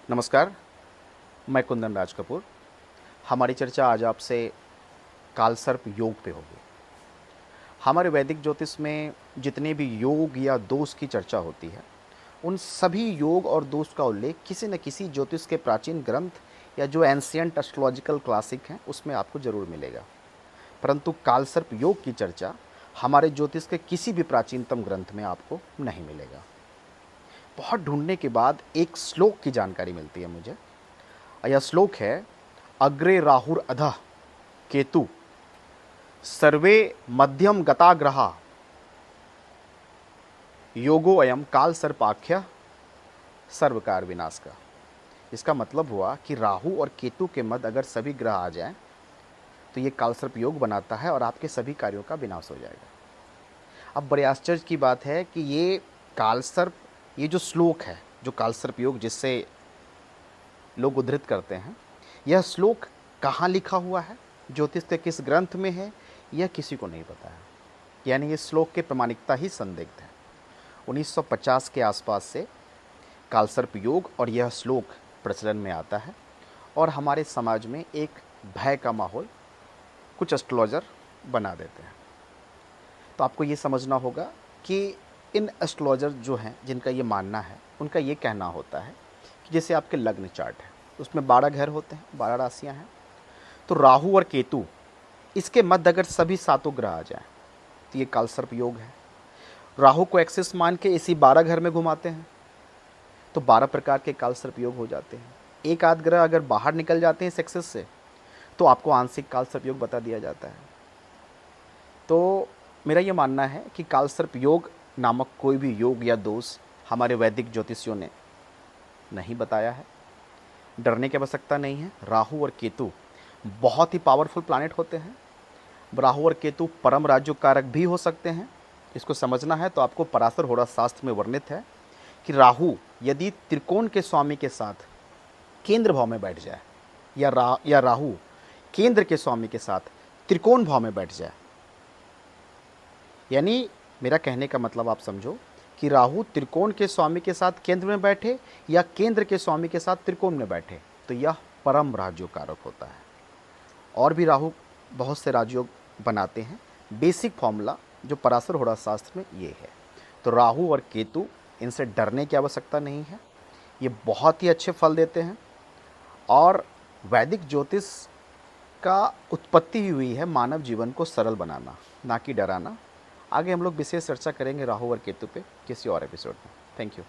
नमस्कार, मैं कुंदन राज कपूर। हमारी चर्चा आज आपसे कालसर्प योग पे होगी। हमारे वैदिक ज्योतिष में जितने भी योग या दोष की चर्चा होती है, उन सभी योग और दोष का उल्लेख किसी न किसी ज्योतिष के प्राचीन ग्रंथ या जो एंशियंट एस्ट्रोलॉजिकल क्लासिक हैं उसमें आपको ज़रूर मिलेगा। परंतु कालसर्प योग की चर्चा हमारे ज्योतिष के किसी भी प्राचीनतम ग्रंथ में आपको नहीं मिलेगा। बहुत ढूंढने के बाद एक श्लोक की जानकारी मिलती है मुझे। यह श्लोक है, अग्रे राहुर अधः केतु सर्वे मध्यम गता ग्रहा योगो अयम काल सर्पाख्य सर्वकार विनाश का। इसका मतलब हुआ कि राहु और केतु के मध्य अगर सभी ग्रह आ जाएं तो ये कालसर्प योग बनाता है और आपके सभी कार्यों का विनाश हो जाएगा। अब बड़े आश्चर्य की बात है कि ये कालसर्प, ये जो श्लोक है, जो कालसर्प योग जिससे लोग उद्धृत करते हैं, यह श्लोक कहाँ लिखा हुआ है, ज्योतिष के किस ग्रंथ में है, यह किसी को नहीं पता है। यानी इस श्लोक की प्रामाणिकता ही संदिग्ध है। 1950 के आसपास से कालसर्प योग और यह श्लोक प्रचलन में आता है और हमारे समाज में एक भय का माहौल कुछ एस्ट्रोलॉजर बना देते हैं। तो आपको ये समझना होगा कि इन एस्ट्रोलॉजर जो हैं, जिनका ये मानना है, उनका ये कहना होता है कि जैसे आपके लग्न चार्ट है, उसमें 12 घर होते हैं, 12 राशियां हैं, तो राहु और केतु इसके मध्य अगर सभी सातों ग्रह आ जाएं तो ये कालसर्प योग है। राहु को एक्सिस मान के इसी 12 घर में घुमाते हैं तो 12 प्रकार के कालसर्प योग हो जाते हैं। एक आध ग्रह अगर बाहर निकल जाते हैं इस एक्सिस से तो आपको आंशिक कालसर्प योग बता दिया जाता है। तो मेरा ये मानना है कि कालसर्प योग नामक कोई भी योग या दोष हमारे वैदिक ज्योतिषियों ने नहीं बताया है। डरने की आवश्यकता नहीं है। राहु और केतु बहुत ही पावरफुल प्लैनेट होते हैं। राहु और केतु परम राज्योकारक भी हो सकते हैं। इसको समझना है तो आपको पराशर होरा शास्त्र में वर्णित है कि राहु यदि त्रिकोण के स्वामी के साथ केंद्र भाव में बैठ जाए या राहु केंद्र के स्वामी के साथ त्रिकोण भाव में बैठ जाए, यानी मेरा कहने का मतलब आप समझो कि राहु त्रिकोण के स्वामी के साथ केंद्र में बैठे या केंद्र के स्वामी के साथ त्रिकोण में बैठे तो यह परम राजयोग होता है। और भी राहु बहुत से राजयोग बनाते हैं। बेसिक फॉर्मूला जो पराशर होरा शास्त्र में ये है। तो राहु और केतु, इनसे डरने की आवश्यकता नहीं है। ये बहुत ही अच्छे फल देते हैं और वैदिक ज्योतिष का उत्पत्ति हुई है मानव जीवन को सरल बनाना, ना कि डराना। आगे हम लोग विशेष चर्चा करेंगे राहु और केतु पे किसी और एपिसोड में। Thank you.